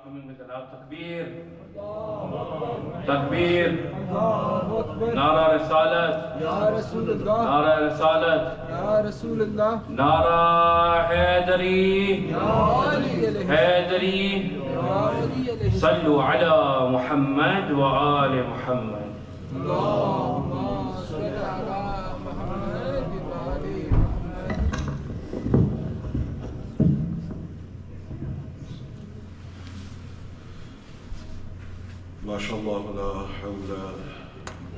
تكبير تكبير نعرہ رسالت یا رسول اللہ نعرہ رسالت یا رسول اللہ نعرہ حیدری یا علی علیہ حیدری یا علی علیہ صلوا علی محمد وآل محمد اللہم صل علی محمد وآل محمد. ما شاء الله لا حول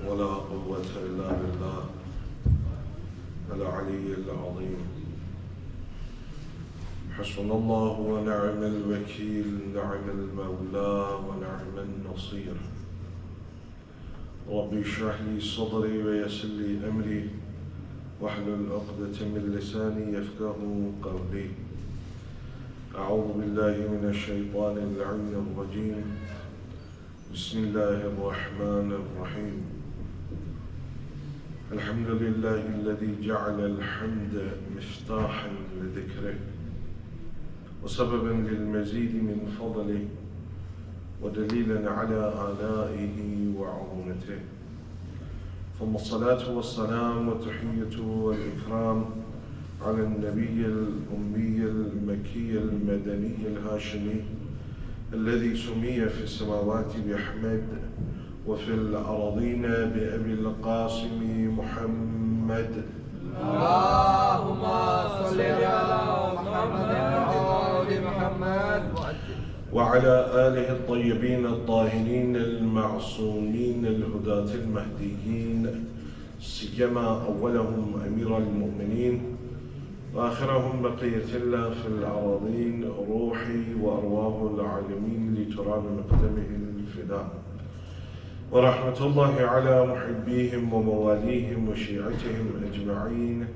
ولا قوة إلا بالله العلي العظيم. حسبنا الله ونعم الوكيل، نعم المولى ونعم النصير. ربي اشرح لي صدري ويسر لي أمري واحلل عقدة من لساني يفقه قولي. أعوذ بالله من الشيطان اللعين الرجيم. بسم الله الرحمن الرحيم. الحمد لله الذي جعل الحمد مفتاحا لذكره وسببا للمزيد من فضله ودليلا على آلائه وعظمته. ثم الصلاة والسلام والتحية والإكرام على النبي الأمي المكي المدني الهاشمي الذي سمي في السماوات بأحمد وفي الأراضين بأبي القاسم محمد. اللهم صل على محمد وآل محمد وعلى آله الطيبين الطاهرين المعصومين الهداة المهديين، سيما أولهم أمير المؤمنين وآخرهم بقية الله في الأراضين، روحي وأرواح العالمين لتراب مقدمه الفداء. ورحمة الله على محبيهم ومواليهم وشيعتهم أجمعين،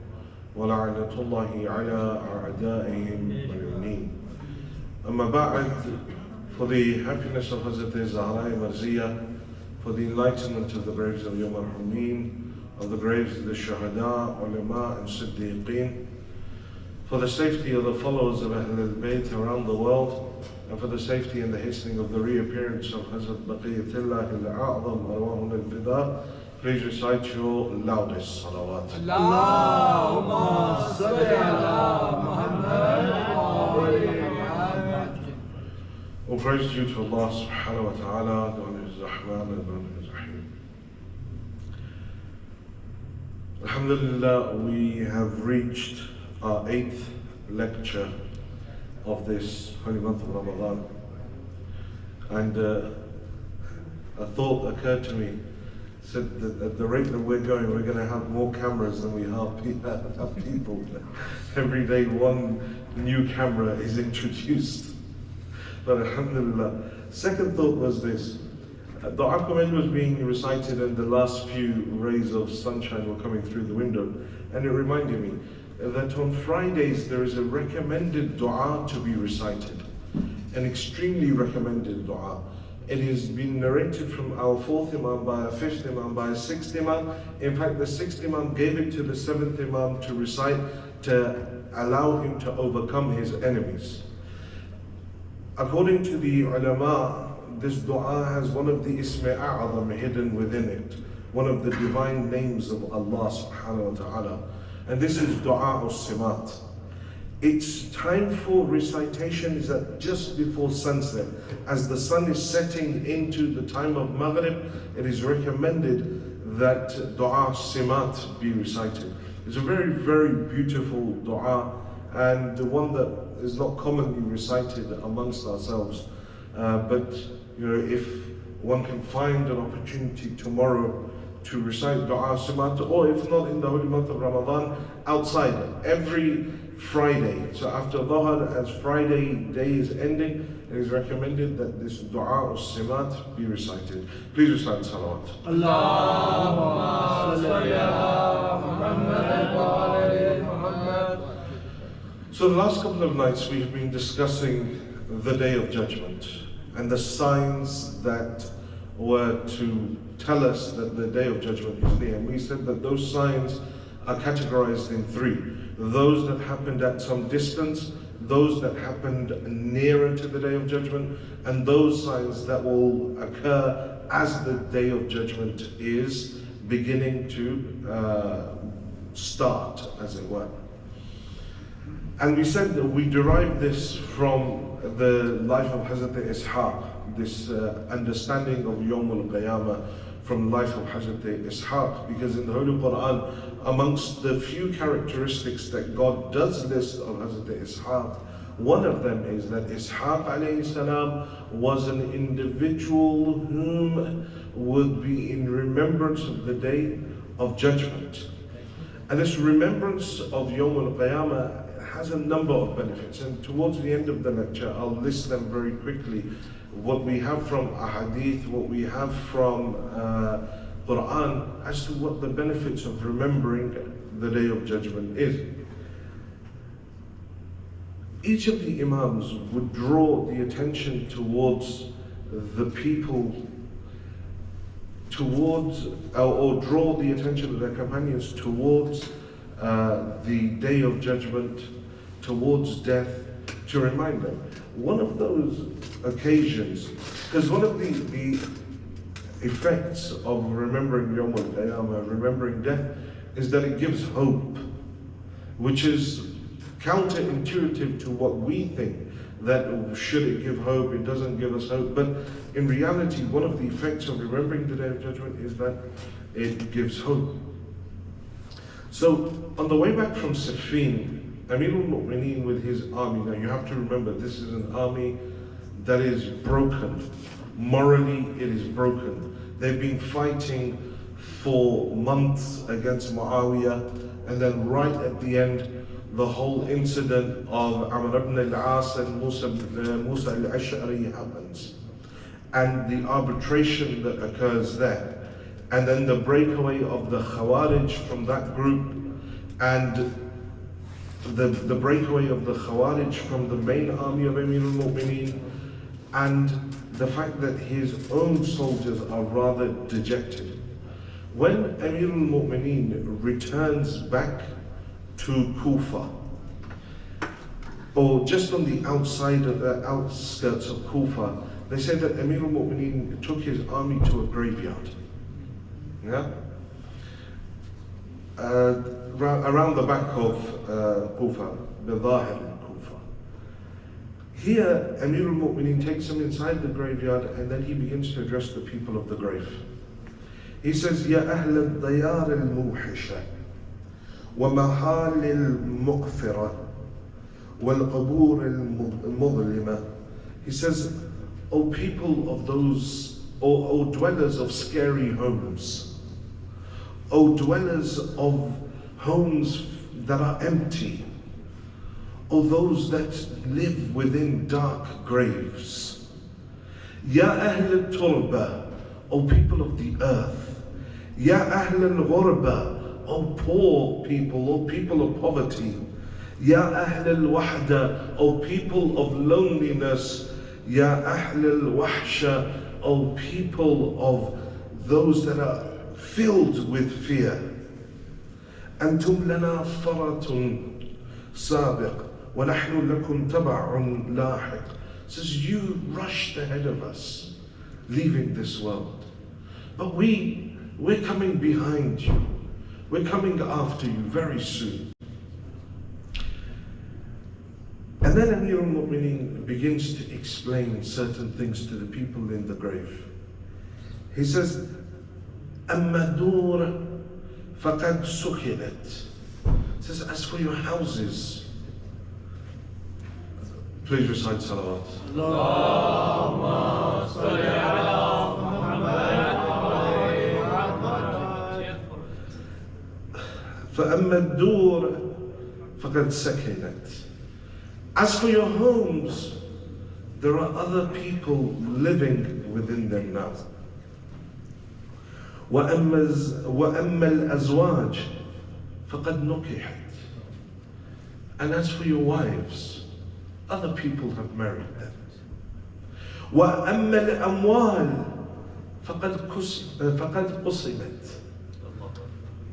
ولعنة الله على أعدائهم ملعونين. أما بعد, for the happiness of Hazrat Zahra Marziyah, for the enlightenment of the graves of Yawm al-Humeen, of the graves of the Shahada, Ulama and Siddiqeen, for the safety of the followers of Ahl al-Bayt around the world, and for the safety and the hastening of the reappearance of Hazrat Baqiyatullah al-A'zam Arwahun al-Fida, please recite your loudest salawat. Allahumma salli ala Muhammad wa ali Muhammad. All praise due to Allah subhanahu wa ta'ala, the one who is Rahman and the one who is Rahim. Alhamdulillah, we have reached our 8th lecture of this holy month of Ramadan, and a thought occurred to me, said that at the rate that we're going, we're going to have more cameras than we have people. Every day one new camera is introduced. But alhamdulillah. Second thought was this. Dua Qamil was being recited and the last few rays of sunshine were coming through the window, and it reminded me that on Fridays there is a recommended dua to be recited, an extremely recommended dua. It has been narrated from our 4th Imam by a 5th Imam by a 6th Imam. In fact, the 6th Imam gave it to the 7th Imam to recite to allow him to overcome his enemies. According to the ulama, this dua has one of the Isma A'zam hidden within it, one of the divine names of Allah subhanahu wa ta'ala. And this is Dua al-Simat. Its time for recitation is at just before sunset. As the sun is setting into the time of Maghrib, it is recommended that Dua al-Simat be recited. It's a very, very beautiful dua, and one that is not commonly recited amongst ourselves. But if one can find an opportunity tomorrow to recite Dua Simat, or if not in the holy month of Ramadan, outside every Friday. So after Dhuhr, as Friday day is ending, it is recommended that this Dua Simat be recited. Please recite salawat. Allahumma salli ala Muhammad wa ali Muhammad. So the last couple of nights we've been discussing the Day of Judgment and the signs that were to tell us that the Day of Judgment is near. And we said that those signs are categorized in 3. Those that happened at some distance, those that happened nearer to the Day of Judgment, and those signs that will occur as the Day of Judgment is beginning to start, as it were. And we said that we derived this from the life of Hazrat Ishaq, this understanding of Yawm al-Qiyamah from the life of Hazrat Ishaq, because in the Holy Quran, amongst the few characteristics that God does list of Hazrat Ishaq, one of them is that Ishaq alayhi salam was an individual whom would be in remembrance of the Day of Judgment. And this remembrance of Yawm al-Qiyamah has a number of benefits, and towards the end of the lecture I'll list them very quickly. What we have from ahadith, what we have from Quran, as to what the benefits of remembering the Day of Judgment is. Each of the Imams would draw the attention towards the people, towards, or draw the attention of their companions towards the Day of Judgment, towards death, to remind them. One of those occasions, because one of the effects of remembering Yawm al-Qiyamah, remembering death, is that it gives hope, which is counterintuitive to what we think, that should it give hope, it doesn't give us hope. But in reality, one of the effects of remembering the Day of Judgment is that it gives hope. So on the way back from Siffin, Amir al-Mu'mineen with his army, now you have to remember, this is an army that is broken. Morally, it is broken. They've been fighting for months against Muawiyah, and then right at the end, the whole incident of Amr ibn al-As and Musa al-Ash'ari happens. And the arbitration that occurs there. And then the breakaway of the Khawarij from that group, and the breakaway of the Khawarij from the main army of Amir al-Mu'mineen, and the fact that his own soldiers are rather dejected. When Amir al-Mu'mineen returns back to Kufa, or just on the outside of the outskirts of Kufa, they say that Amir al-Mu'mineen took his army to a graveyard. Yeah? Around the back of Kufa, the Zahir in Kufa. Here, Amir al-Mu'mineen takes them inside the graveyard, and then he begins to address the people of the grave. He says, Ya Ahl al-Diyar al-Muhisha, wa mahal al-Muqfira, wal-Qabur al-Mudlima. He says, O people of those, O dwellers of scary homes, O dwellers of homes that are empty, O those that live within dark graves. Ya Ahl al-Turba, O people of the earth. Ya Ahl al-Ghurba, O poor people, O people of poverty. Ya Ahl al-Wahda, O people of loneliness. Ya Ahl al-Wahsha, O people of those that are filled with fear. أنتم لنا فرة سابق وَنَحْنُ لَكُمْ تَبَعٌ لَاحِقٌ. Says, you rushed ahead of us, leaving this world. But we're coming behind you. We're coming after you very soon. And then Amir al-Mu'mineen begins to explain certain things to the people in the grave. He says, أَمَّا دُورَ فَقَدْ سُكِنَتْ. Says, as for your houses, please recite salawat. Allahumma salli ala Muhammad. فَأَمَّا الدُّورَ فَقَدْ سَكِنَتْ. As for your homes, there are other people living within them now. وَأَمَّا الْأَزْوَاجِ فَقَدْ نُكِحَتْ. And as for your wives, other people have married them. وَأَمَّا الْأَمْوَالِ فَقَدْ قُسِمَتْ.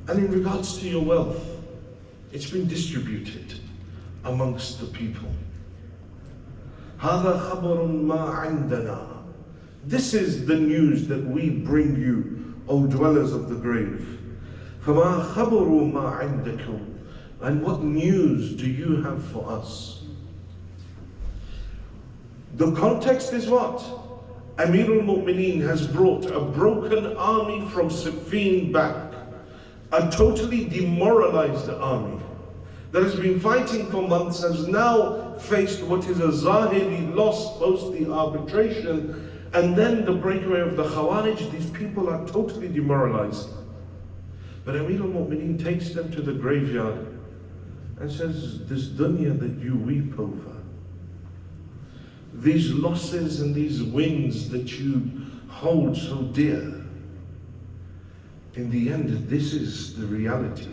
And in regards to your wealth, it's been distributed amongst the people. هذا خبر ما عندنا. This is the news that we bring you, O dwellers of the grave. فما خبر ما عندكم. And what news do you have for us? The context is what? Amir al-Mu'mineen has brought a broken army from Siffin back. A totally demoralized army that has been fighting for months has now faced what is a Zahiri loss post the arbitration, and then the breakaway of the Khawarij. These people are totally demoralized. But Amir al-Mu'mineen takes them to the graveyard and says, this dunya that you weep over, these losses and these wins that you hold so dear, in the end, this is the reality of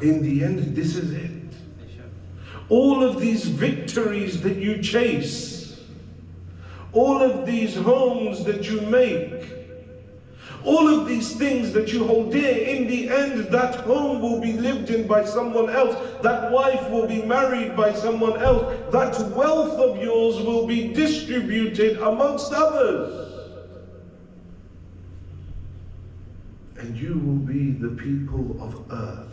it. In the end, this is it. All of these victories that you chase, all of these homes that you make, all of these things that you hold dear, in the end, that home will be lived in by someone else. That wife will be married by someone else. That wealth of yours will be distributed amongst others. And you will be the people of earth,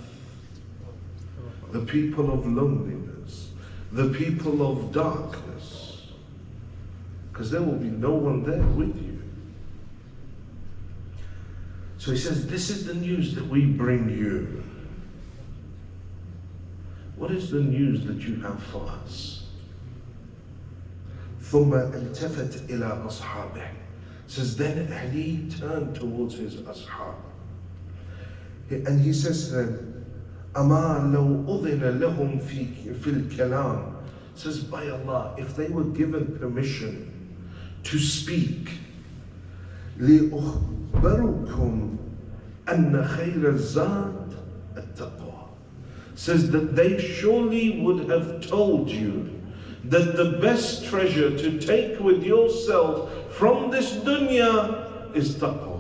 the people of loneliness, the people of darkness, because there will be no one there with you. So he says, this is the news that we bring you. What is the news that you have for us? ثم التفت إلى أصحابه. Says, then Ali turned towards his ashab. And he says to them, أما لو أذن لهم في الكلام. Says, by Allah, if they were given permission to speak, لأخبركم أن خير الزاد التقوى. Says that they surely would have told you that the best treasure to take with yourself from this dunya is taqwa.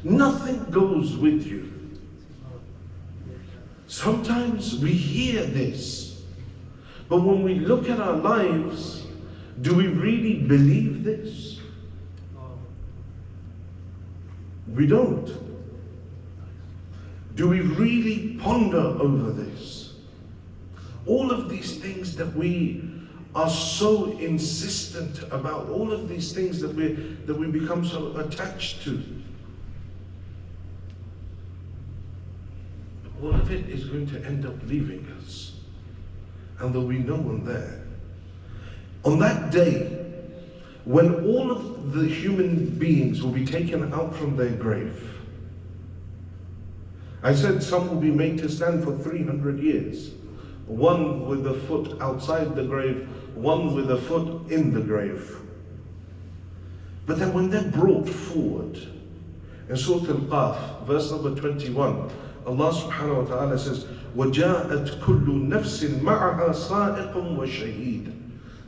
Nothing goes with you. Sometimes we hear this, but when we look at our lives, do we really believe this? We don't. Do we really ponder over this? All of these things that we are so insistent about, all of these things that we become so attached to, all of it is going to end up leaving us, and there'll be no one there. On that day, when all of the human beings will be taken out from their grave, I said some will be made to stand for 300 years. One with a foot outside the grave, one with a foot in the grave. But then when they're brought forward, in Surah Al-Qaf, verse number 21, Allah subhanahu wa ta'ala says, وَجَاءَتْ كُلُّ نَفْسٍ مَعَهَا صَائِقٌ وَشَهِيدٌ.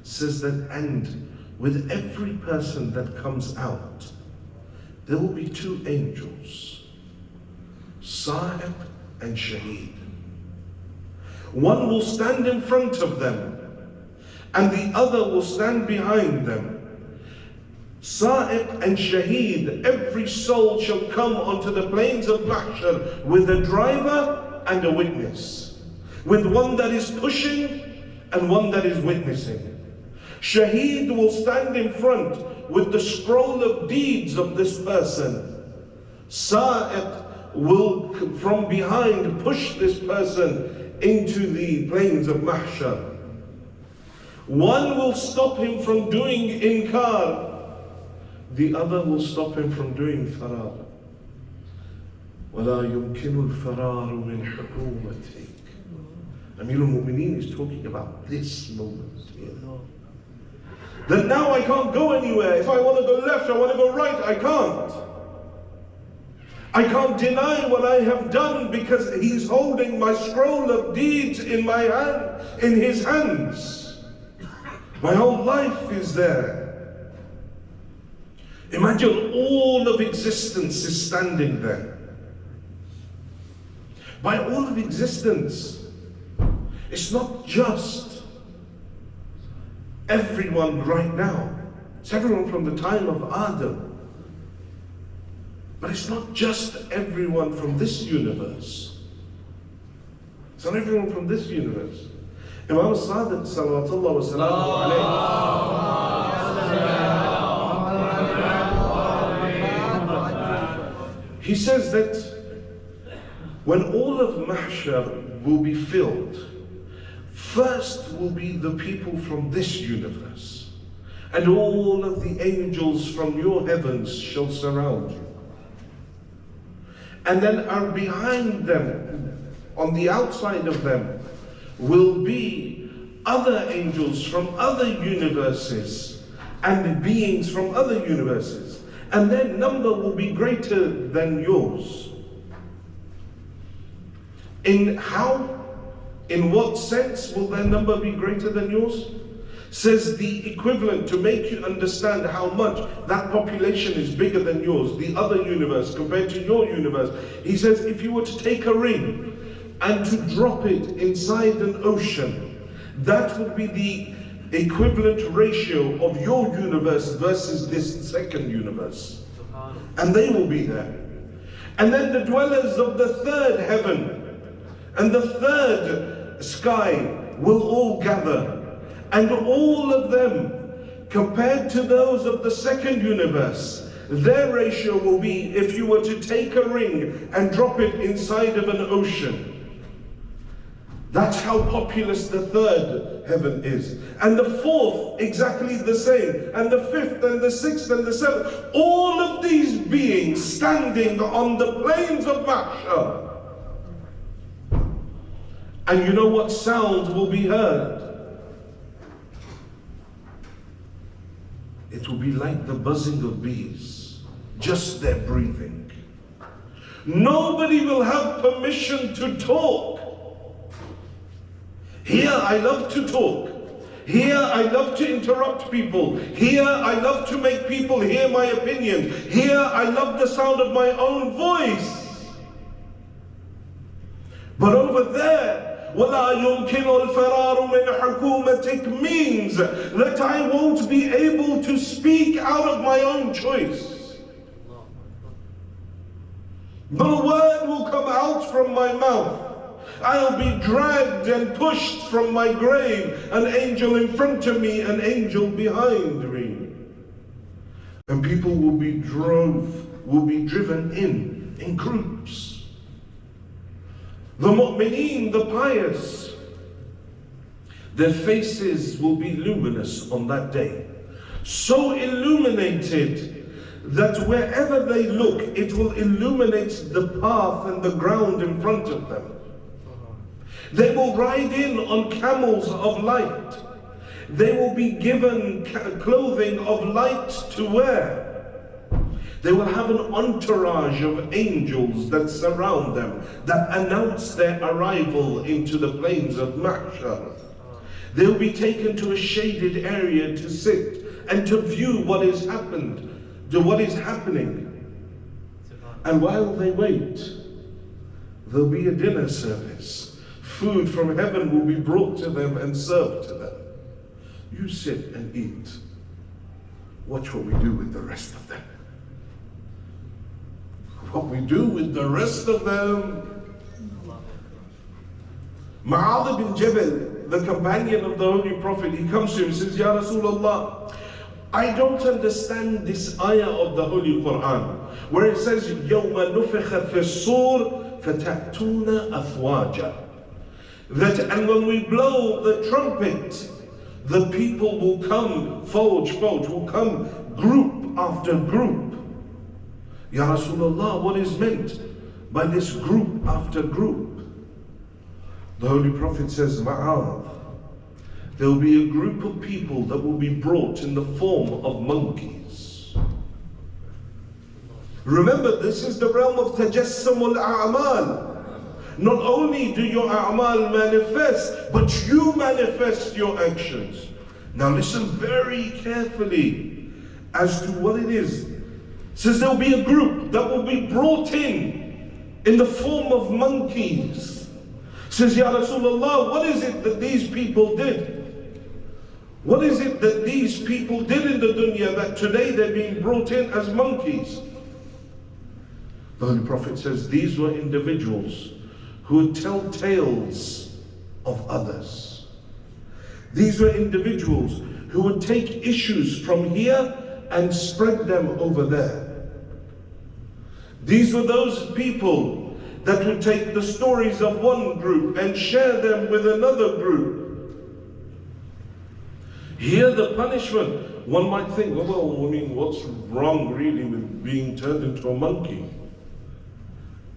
Says that, and with every person that comes out, there will be two angels, Sa'iq and Shaheed. One will stand in front of them, and the other will stand behind them. Sa'iq and Shaheed, every soul shall come onto the plains of Mahshar with a driver and a witness, with one that is pushing and one that is witnessing. Shaheed will stand in front with the scroll of deeds of this person. Sa'iq will from behind push this person into the plains of Mahshar. One will stop him from doing inkar, the other will stop him from doing farar. وَلَا يُمْكِنُ الْفَرَارُ مِنْ حُكُومَتِكَ. Amir al-Mu'mineen is talking about this moment here. That now I can't go anywhere. If I want to go left, I want to go right, I can't. I can't deny what I have done because he's holding my scroll of deeds in my hand, in his hands. My whole life is there. Imagine all of existence is standing there. By all of existence, it's not just everyone right now. It's everyone from the time of Adam. But it's not just everyone from this universe. It's not everyone from this universe. Imam al-Sadiq salawatullah wa salamu alayhi, he says that when all of Mahshar will be filled, first will be the people from this universe, and all of the angels from your heavens shall surround you. And then behind them, on the outside of them, will be other angels from other universes and beings from other universes. And their number will be greater than yours. In how? In what sense will their number be greater than yours? Says the equivalent, to make you understand how much that population is bigger than yours, the other universe compared to your universe. He says if you were to take a ring and to drop it inside an ocean, that would be the equivalent ratio of your universe versus this second universe. And they will be there. And then the dwellers of the third heaven and the third sky will all gather. And all of them, compared to those of the second universe, their ratio will be, if you were to take a ring and drop it inside of an ocean. That's how populous the third heaven is. And the fourth, exactly the same. And the fifth, and the sixth, and the seventh. All of these beings standing on the plains of Mahshar. And you know what sound will be heard? It will be like the buzzing of bees, just their breathing. Nobody will have permission to talk. Here I love to talk. Here I love to interrupt people. Here I love to make people hear my opinion. Here I love the sound of my own voice. But over there, وَلَا يُمْكِنُ الْفَرَارُ مِنْ حُكُومَتِكَ means that I won't be able to speak out of my own choice. No word will come out from my mouth. I'll be dragged and pushed from my grave, an angel in front of me, an angel behind me. And people will be driven in groups. The mu'mineen, the pious, their faces will be luminous on that day. So illuminated that wherever they look, it will illuminate the path and the ground in front of them. They will ride in on camels of light. They will be given clothing of light to wear. They will have an entourage of angels that surround them, that announce their arrival into the plains of Mahshar. They'll be taken to a shaded area to sit and to view what has happened, what is happening. And while they wait, there'll be a dinner service. Food from heaven will be brought to them and served to them. You sit and eat. Watch what we do with the rest of them. What we do with the rest of them. Mu'adh bin Jabal, the companion of the Holy Prophet, he comes to him and says, Ya Rasulullah, I don't understand this ayah of the Holy Quran, where it says, يَوْمَ نُفِخَ فِي الصُّورِ فَتَأْتُونَ أَفْوَاجًا. That, and when we blow the trumpet, the people will come, fawj, will come group after group. Ya Rasulullah, what is meant by this group after group? The Holy Prophet says, Ma'ad, there will be a group of people that will be brought in the form of monkeys. Remember, this is the realm of tajassumul a'mal. Not only do your a'mal manifest, but you manifest your actions. Now listen very carefully as to what it is. It says there will be a group that will be brought in the form of monkeys. It says, Ya Rasulullah, what is it that these people did? What is it that these people did in the dunya that today they're being brought in as monkeys? The Holy Prophet says these were individuals who would tell tales of others. These were individuals who would take issues from here and spread them over there. These were those people that would take the stories of one group and share them with another group. Here the punishment, one might think, well, I mean, what's wrong really with being turned into a monkey?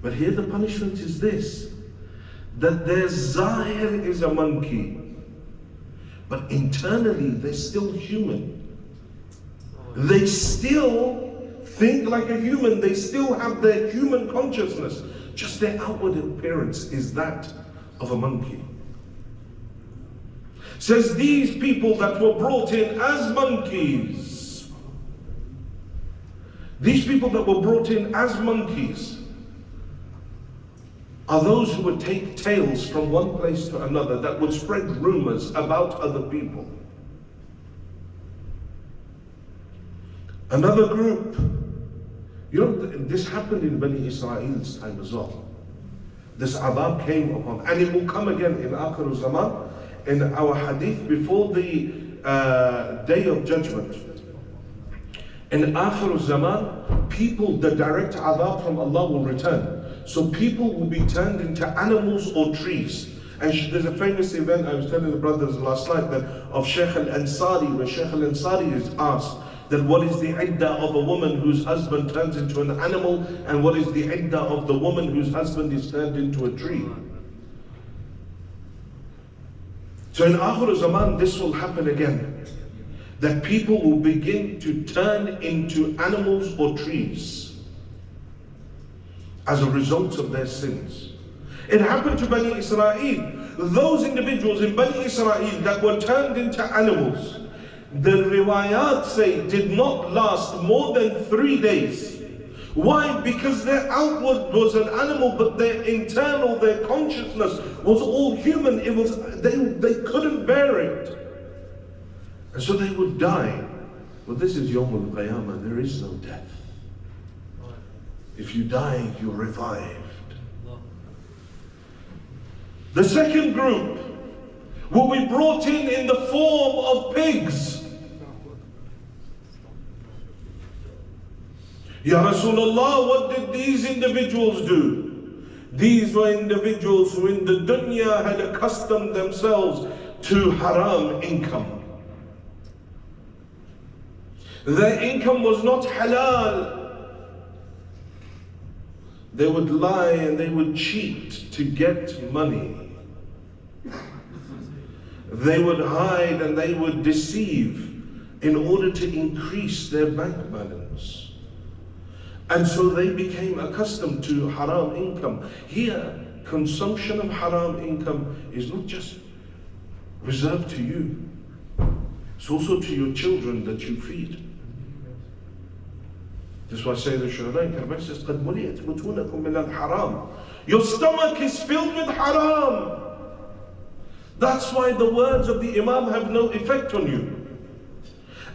But here the punishment is this, that their zahir is a monkey, but internally they're still human. They still think like a human, they still have their human consciousness, just their outward appearance is that of a monkey. Says these people that were brought in as monkeys, these people that were brought in as monkeys are those who would take tales from one place to another, that would spread rumors about other people. Another group, you know, this happened in Bani Israel's time as well. This adab came upon, and it will come again in Akhir-ul-Zaman, in our hadith before the day of judgment. In Akhir-ul-Zaman, people, the direct adab from Allah will return. So people will be turned into animals or trees. And there's a famous event, I was telling the brothers last night, that of Shaykh al-Ansari, where Shaykh al-Ansari is asked that what is the iddah of a woman whose husband turns into an animal, and what is the iddah of the woman whose husband is turned into a tree. So in Akhir-ul-Zaman, this will happen again, that people will begin to turn into animals or trees as a result of their sins. It happened to Bani Israel. Those individuals in Bani Israel that were turned into animals, the riwayat say did not last more than 3 days. Why? Because their outward was an animal, but their internal, their consciousness was all human. It was they couldn't bear it. And so they would die. Well, this is Yawm al-Qiyamah, there is no death. If you die, you're revived. The second group will be brought in the form of pigs. Ya Rasulullah, what did these individuals do? These were individuals who in the dunya had accustomed themselves to haram income. Their income was not halal. They would lie and they would cheat to get money. They would hide and they would deceive in order to increase their bank balance. And so they became accustomed to haram income. Here, consumption of haram income is not just reserved to you. It's also to your children that you feed. That's why Sayyid al-Shuhada says, قَدْ مُلِيَتْ بُطُونَكُمْ مِنَ الْحَرَامِ. Your stomach is filled with haram. That's why the words of the Imam have no effect on you.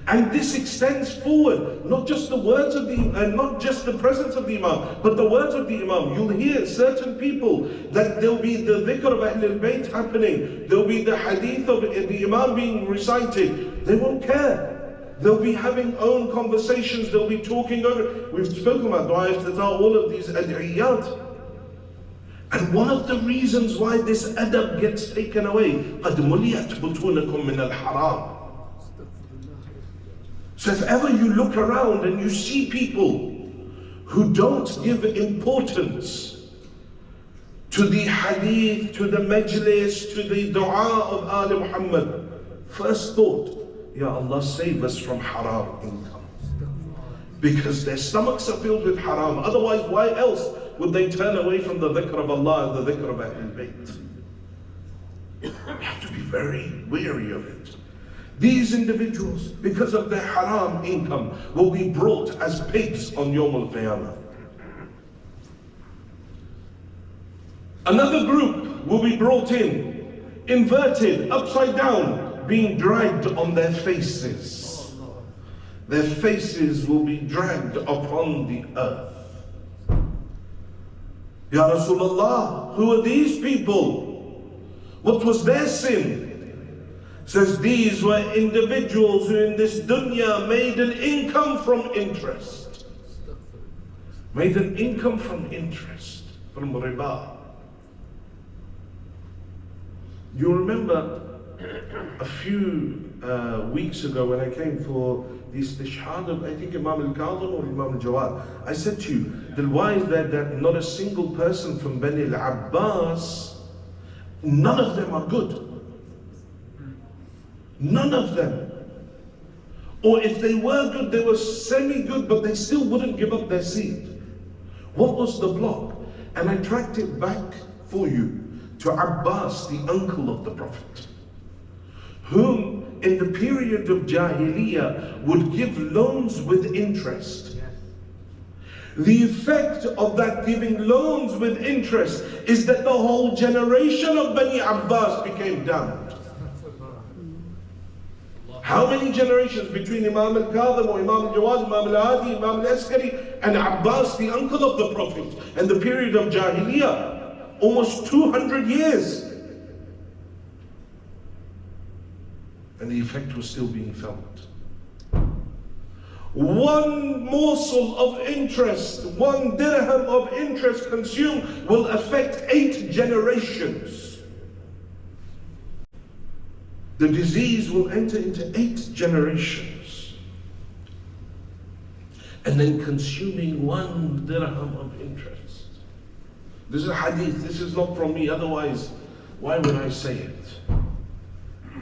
And this extends forward, not just the words of the and not just the presence of the Imam, but the words of the Imam. You'll hear certain people that there'll be the dhikr of Ahlul Bayt happening, there'll be the hadith of the Imam being recited. They won't care. They'll be having own conversations, they'll be talking over. We've spoken about dua iftitah, all of these ad'iyat. And one of the reasons why this adab gets taken away, قَدْ مُلِيَتْ بُطُونَكُمْ مِنَ الْحَرَامِ. So if ever you look around and you see people who don't give importance to the hadith, to the majlis, to the dua of Ali Muhammad, first thought, Ya Allah, save us from haram income. Because their stomachs are filled with haram. Otherwise, why else would they turn away from the dhikr of Allah and the dhikr of Ahlul Bayt? You have to be very wary of it. These individuals, because of their haram income, will be brought as pigs on Yawm al-Qiyamah. Another group will be brought in, inverted, upside down, being dragged on their faces. Their faces will be dragged upon the earth. Ya Rasulullah, who are these people? What was their sin? Says these were individuals who in this dunya made an income from interest. Made an income from interest, from riba. You remember a few weeks ago when I came for the istishhad of, I think, Imam al-Kadhim or Imam al-Jawad, I said to you that why is that not a single person from Bani al-Abbas, none of them are good. None of them. Or if they were good, they were semi-good, but they still wouldn't give up their seat. What was the block? And I tracked it back for you to Abbas, the uncle of the Prophet, whom in the period of Jahiliyyah would give loans with interest. The effect of that giving loans with interest is that the whole generation of Bani Abbas became damned. How many generations between Imam al-Kadhim or Imam al-Jawad, Imam al-Hadi, Imam al-Askari and Abbas, the uncle of the Prophet, and the period of Jahiliyyah? Almost 200 years. And the effect was still being felt. One morsel of interest, one dirham of interest consumed will affect 8 generations. The disease will enter into 8 generations. And then consuming 1 dirham of interest. This is a hadith, this is not from me, otherwise, why would I say it?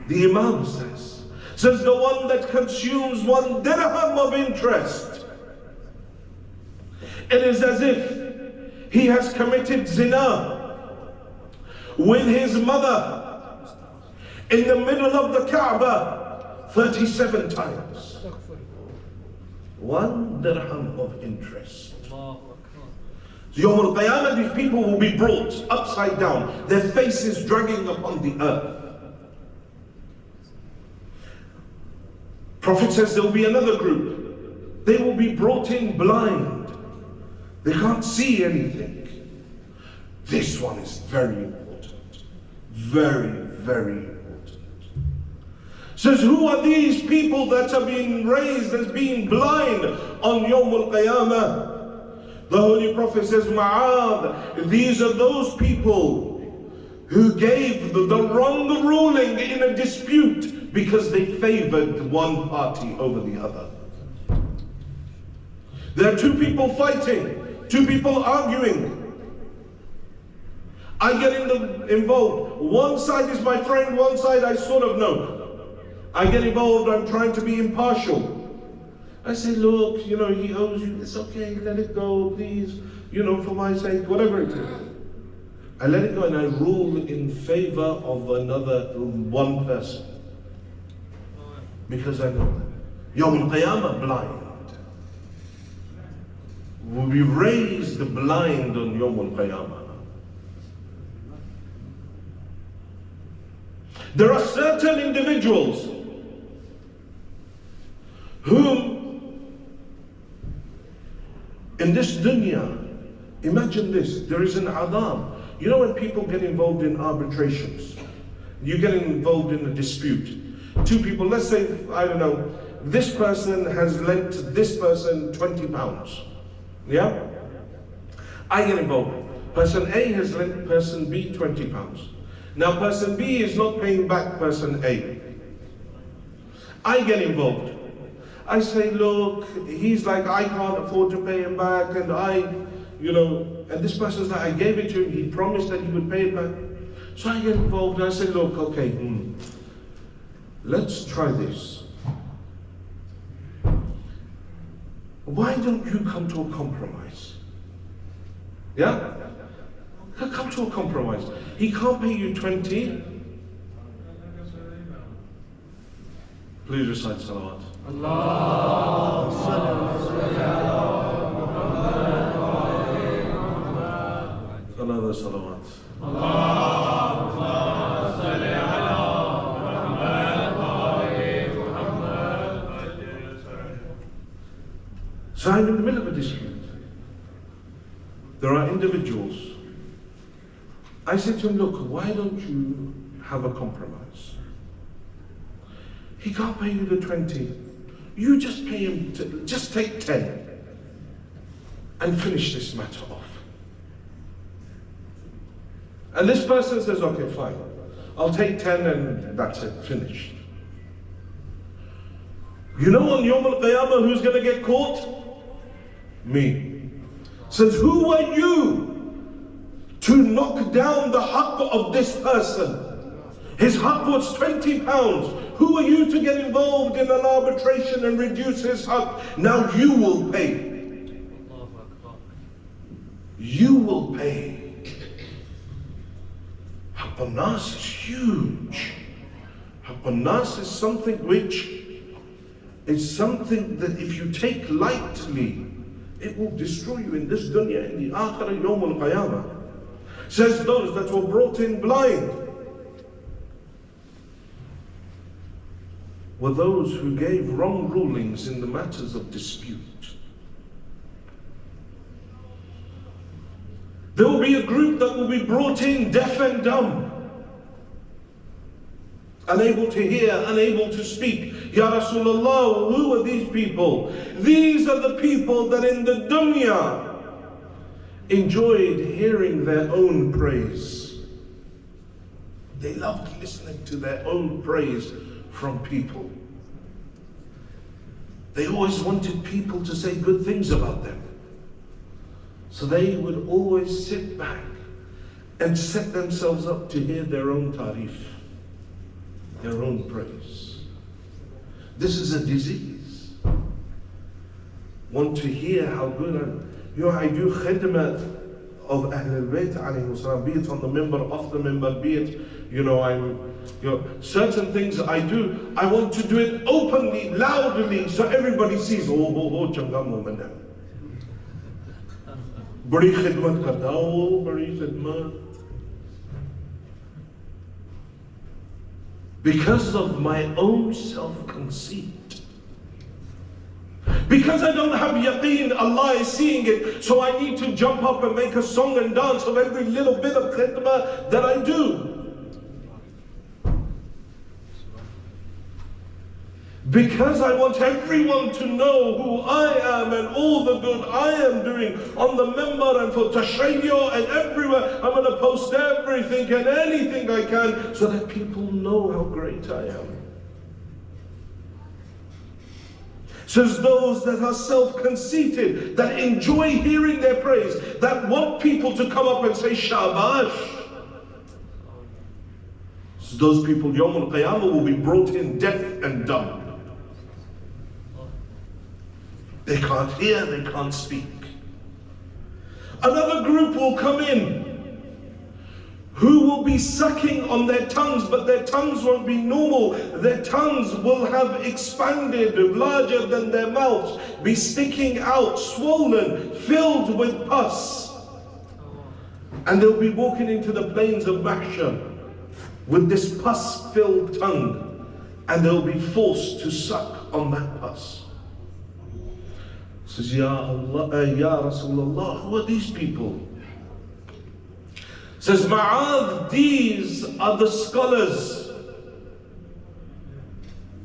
The Imam says the one that consumes 1 dirham of interest, it is as if he has committed zina with his mother in the middle of the Kaaba 37 times. 1 dirham of interest. So Yawm al-Qiyamah, these people will be brought upside down, their faces dragging upon the earth. Prophet says there will be another group. They will be brought in blind. They can't see anything. This one is very important. Very, very important. Says, who are these people that are being raised as being blind on Yawm al-Qiyamah? The Holy Prophet says, Ma'ad, these are those people who gave the wrong ruling in a dispute because they favored one party over the other. There are 2 people fighting, 2 people arguing. I get involved. One side is my friend, one side I sort of know. I get involved, I'm trying to be impartial. I say, look, he owes you, it's okay, let it go, please, for my sake, whatever it is. I let it go and I rule in favor of one person. Because I know that. Yawm al-Qiyamah, blind. Will be raised blind on Yawm al-Qiyamah. There are certain individuals whom in this dunya, imagine this, there is an adab. You know when people get involved in arbitrations, you get involved in a dispute. 2 people, let's say, I don't know, this person has lent this person 20 pounds. Yeah? I get involved. Person A has lent person B 20 pounds. Now person B is not paying back person A. I get involved. I say, look, he's like, I can't afford to pay him back, and and this person's like, I gave it to him, he promised that he would pay it back. So I get involved, I say, look, okay, let's try this. Why don't you come to a compromise? Yeah? Come to a compromise. He can't pay you 20. Please recite salawat. Another salawat. So I'm in the middle of a dispute. There are individuals. I said to him, look, why don't you have a compromise? He can't pay you the 20. You just pay him, just take 10 and finish this matter off. And this person says, okay, fine. I'll take 10 and that's it, finished. You know on Yawm al-Qiyamah who's going to get caught? Me. Says, who are you to knock down the haqq of this person? His haqq was £20. Who are you to get involved in an arbitration and reduce his haqq? Now you will pay. You will pay. Haqq al-Nas is huge. Haqq al-Nas is something which is something that if you take lightly, it will destroy you in this dunya, in the akhirah, Yawm al-Qiyamah. Says those that were brought in blind were those who gave wrong rulings in the matters of dispute. There will be a group that will be brought in deaf and dumb, unable to hear, unable to speak. Ya Rasulullah, who are these people? These are the people that in the dunya enjoyed hearing their own praise. They loved listening to their own praise from people. They always wanted people to say good things about them. So they would always sit back and set themselves up to hear their own tarif, their own praise. This is a disease. Want to hear how good I do khidmah of Ahl al-Bayt alayhi salam, be it on the minbar, off the minbar, be it, certain things I do, I want to do it openly, loudly, so everybody sees, changa moment. Badi khidmat karta ho, badi khidmat. Because of my own self-conceit. Because I don't have yaqeen, Allah is seeing it, so I need to jump up and make a song and dance of every little bit of khidmah that I do. Because I want everyone to know who I am and all the good I am doing on the minbar and for tashayyo and everywhere. I'm going to post everything and anything I can so that people know how great I am. Says those that are self-conceited, that enjoy hearing their praise, that want people to come up and say shabash. So those people, Yawm al-Qiyamah, will be brought in deaf and dumb. They can't hear, they can't speak. Another group will come in who will be sucking on their tongues, but their tongues won't be normal. Their tongues will have expanded larger than their mouths, be sticking out, swollen, filled with pus. And they'll be walking into the plains of Mahshar with this pus-filled tongue, and they'll be forced to suck on that pus. Says, Ya Allah, Ya Rasulullah, who are these people? Says Ma'adh, these are the scholars,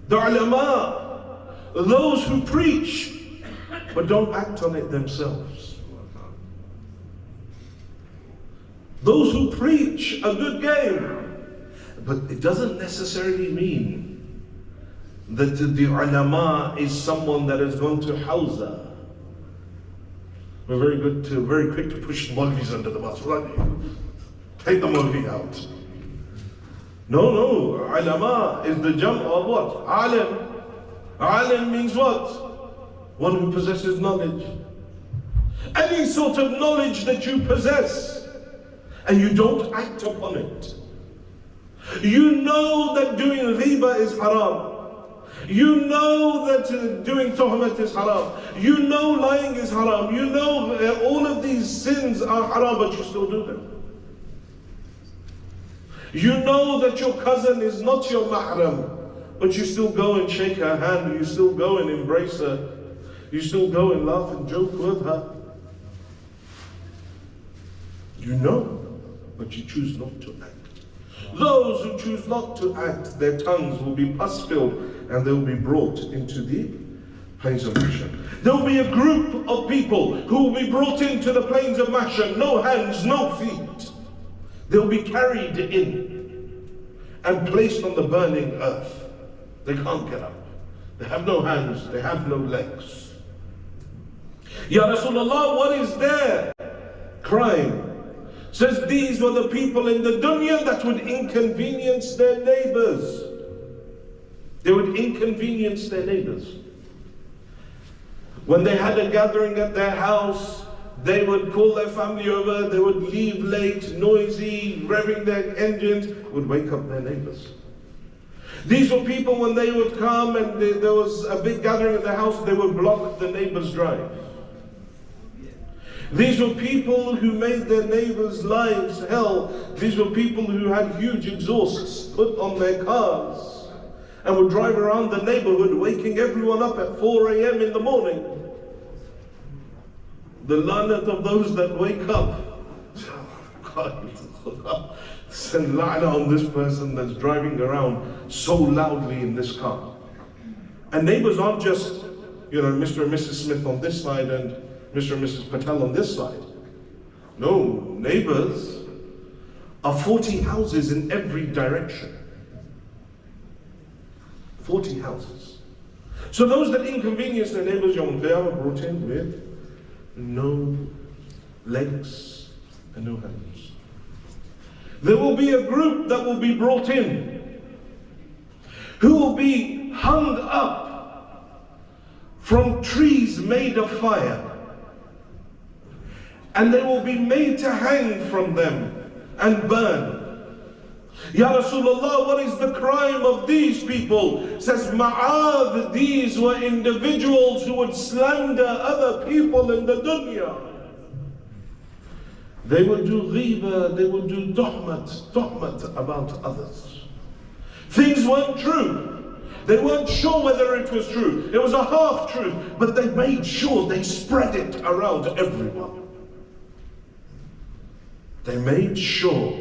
the ulama, those who preach but don't act on it themselves. Those who preach a good game, but it doesn't necessarily mean that the ulama is someone that is going to hawza. We're very quick to push the Maulvis under the bus. Right? Take the Maulvi out. No, ulama is the jam of what? Alim. Alim means what? One who possesses knowledge. Any sort of knowledge that you possess and you don't act upon it. You know that doing riba is haram. You know that doing tuhmat is haram. You know lying is haram. You know all of these sins are haram, but you still do them. You know that your cousin is not your mahram, but you still go and shake her hand. You still go and embrace her. You still go and laugh and joke with her. You know, but you choose not to act. Those who choose not to act, their tongues will be pus-filled and they will be brought into the plains of Mahshar. There will be a group of people who will be brought into the plains of Mahshar, no hands, no feet. They will be carried in and placed on the burning earth. They can't get up. They have no hands, they have no legs. Ya Rasulullah, what is their crime? Says these were the people in the dunya that would inconvenience their neighbors. They would inconvenience their neighbors. When they had a gathering at their house, they would call their family over, they would leave late, noisy, revving their engines, would wake up their neighbors. These were people when they would come and there was a big gathering at their house, they would block the neighbor's drive. These were people who made their neighbors' lives hell. These were people who had huge exhausts put on their cars and would drive around the neighborhood waking everyone up at 4 a.m. in the morning. The lanat of those that wake up. God, send la'na on this person that's driving around so loudly in this car. And neighbors aren't just, Mr. and Mrs. Smith on this side and Mr. and Mrs. Patel on this side. No, neighbors are 40 houses in every direction. 40 houses. So those that inconvenience their neighbors, Yawm al-Qiyamah, brought in with no legs and no hands. There will be a group that will be brought in who will be hung up from trees made of fire. And they will be made to hang from them and burn. Ya Rasulullah, what is the crime of these people? Says Ma'adh, these were individuals who would slander other people in the dunya. They would do ghiba, they would do tuhmat about others. Things weren't true. They weren't sure whether it was true. It was a half truth, but they made sure they spread it around everyone. They made sure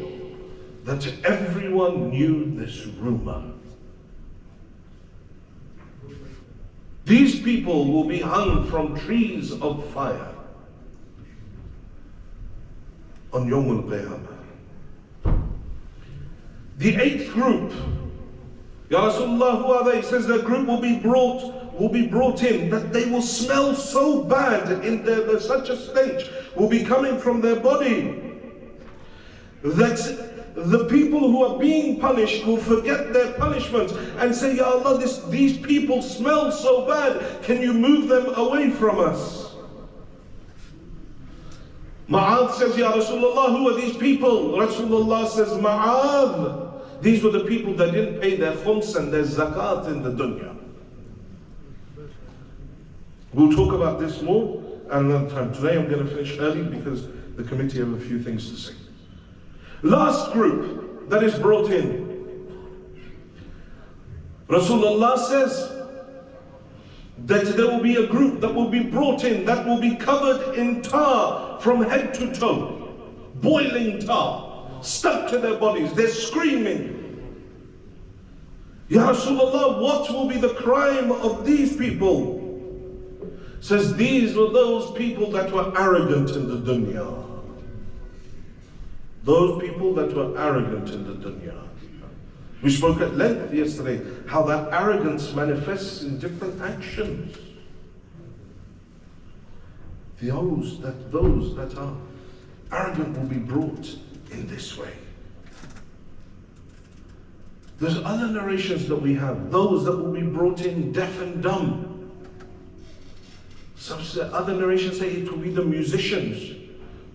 that everyone knew this rumor. These people will be hung from trees of fire on Yawm al-Qiyamah. The eighth group, Ya Rasulullah, who are they? He says the group will be brought in, that they will smell so bad, there's such a stench will be coming from their body, that the people who are being punished will forget their punishment and say, Ya Allah, these people smell so bad, can you move them away from us? Ma'adh says, Ya Rasulullah, who are these people? Rasulullah says, Ma'adh, these were the people that didn't pay their khums and their zakat in the dunya. We'll talk about this more at another time. Today I'm going to finish early because the committee have a few things to say. Last group that is brought in. Rasulullah says that there will be a group that will be brought in that will be covered in tar from head to toe. Boiling tar, stuck to their bodies. They're screaming. Ya Rasulullah, what will be the crime of these people? Says these were those people that were arrogant in the dunya. Those people that were arrogant in the dunya. We spoke at length yesterday how that arrogance manifests in different actions. Those that are arrogant will be brought in this way. There's other narrations that we have. Those that will be brought in deaf and dumb. Some other narrations say it will be the musicians.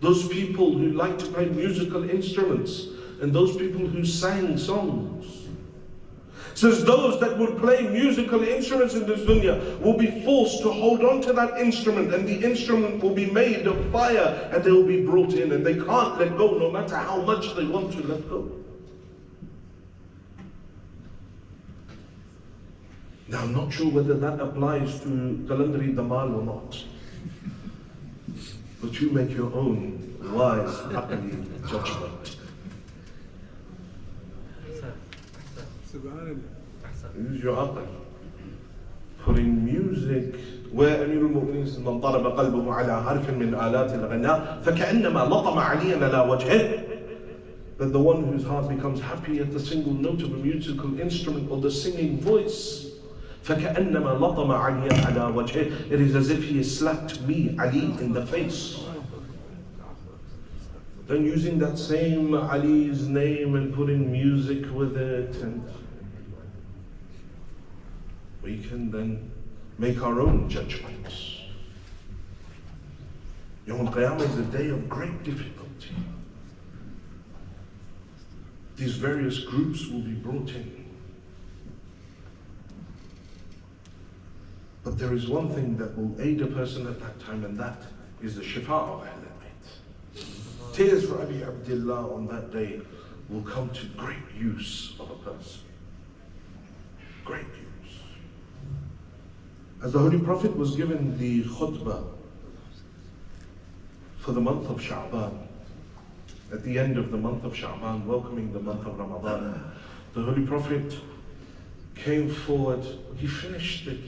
Those people who like to play musical instruments and those people who sang songs. Says those that would play musical instruments in this dunya will be forced to hold on to that instrument, and the instrument will be made of fire and they will be brought in and they can't let go no matter how much they want to let go. Now, I'm not sure whether that applies to Qalandari Damal or not. But you make your own wise, aqli judgment. Use your aql. Putting music where أمير المؤمنين من ضرب قلبه على حرف من آلات الغناء فكأنما لطم عليا على وجهه. That the one whose heart becomes happy at the single note of a musical instrument or the singing voice, فكأنما لطم عليا على وجهه. It is as if he has slapped me, Ali, in the face. Then using that same Ali's name and putting music with it, and we can then make our own judgments. Yawm al-Qiyamah is a day of great difficulty. These various groups will be brought in. But there is one thing that will aid a person at that time, and that is the shifa of Ahl al-Bayt. Tears for Abi Abdullah on that day will come to great use of a person. Great use. As the Holy Prophet was given the khutbah for the month of Sha'ban, at the end of the month of Sha'ban, welcoming the month of Ramadan, the Holy Prophet came forward, he finished it,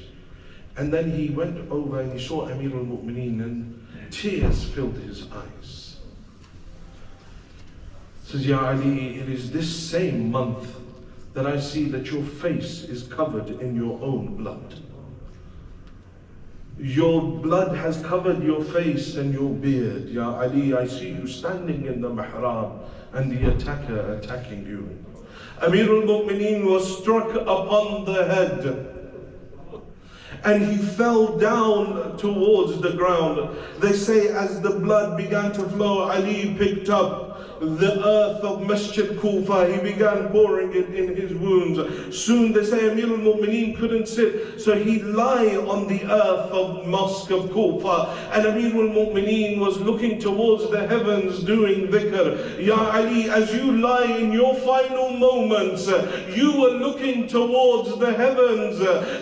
and then he went over and he saw Amir al-Mu'mineen, and tears filled his eyes. Says, Ya Ali, it is this same month that I see that your face is covered in your own blood. Your blood has covered your face and your beard. Ya Ali, I see you standing in the mihrab and the attacker attacking you. Amir al-Mu'mineen was struck upon the head and he fell down towards the ground. They say as the blood began to flow, Ali picked up the earth of Masjid Kufa. He began pouring it in his wounds. Soon they say Amir al-Mu'mineen couldn't sit, so he'd lie on the earth of Mosque of Kufa. And Amir al-Mu'mineen was looking towards the heavens doing dhikr. Ya Ali, as you lie in your final moments, you were looking towards the heavens.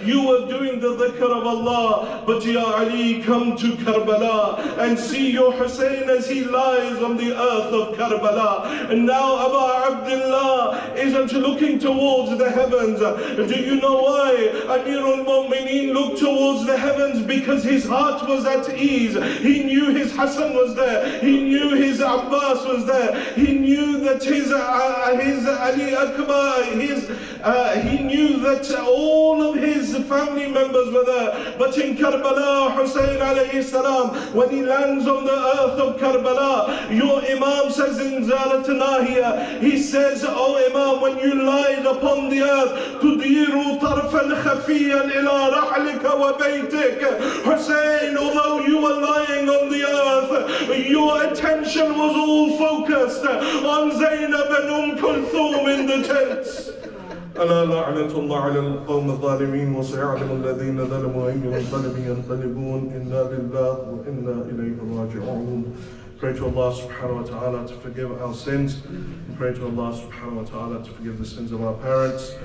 You were doing the dhikr of Allah. But Ya Ali, come to Karbala and see your Hussein as he lies on the earth of Karbala. And now Abu Abdullah isn't looking towards the heavens. Do you know why? Amir al-Mu'mineen looked towards the heavens because his heart was at ease. He knew his Hassan was there. He knew his Abbas was there. He knew that his Ali Akbar, he knew that all of his family members were there. But in Karbala, Hussein alayhi salam, when he lands on the earth of Karbala, your Imam says in Zalat Nahiya, he says, oh Imam, when you lied upon the earth, تُدِيرُ طَرْفًا خَفِيًّا إِلَىٰ رَحْلِكَ وَبَيْتِكَ. Hussein, although you were lying on the earth, your attention was all focused on Zainab and Kulthum in the tents. ألا لعنة الله على القوم الظالمين وسيعلم الذين ظلموا أي منقلب ينقلبون إنا لله وإنا إليه راجعون. Pray to Allah subhanahu wa ta'ala to forgive our sins. We pray to Allah subhanahu wa ta'ala to forgive the sins of our parents.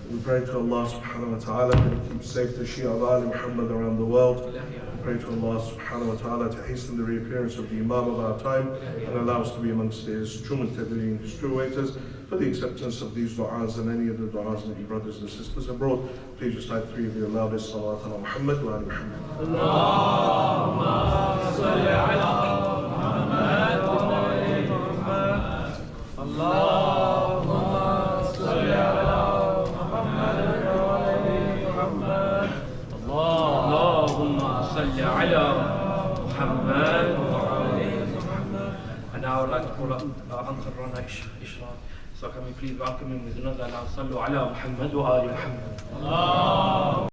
We pray to Allah subhanahu wa ta'ala to keep safe the Shia of Ali Muhammad around the world. We pray to Allah subhanahu wa ta'ala to hasten the reappearance of the Imam of our time and allow us to be amongst his true muttabi'in, his true waiters. For the acceptance of these du'as and any of the du'as that your brothers and sisters have brought, please recite three of the loudest salawat ala Muhammad wa ali Muhammad. Allahumma salli ala Muhammad wa ali Muhammad. Allahumma salli ala Muhammad wa ali Muhammad. Allahumma salli ala Muhammad wa ali Muhammad. And now I would like to call up Uncle Rana Ishraq. So can we please welcome him with another Sallu ala Muhammad wa ali Muhammad.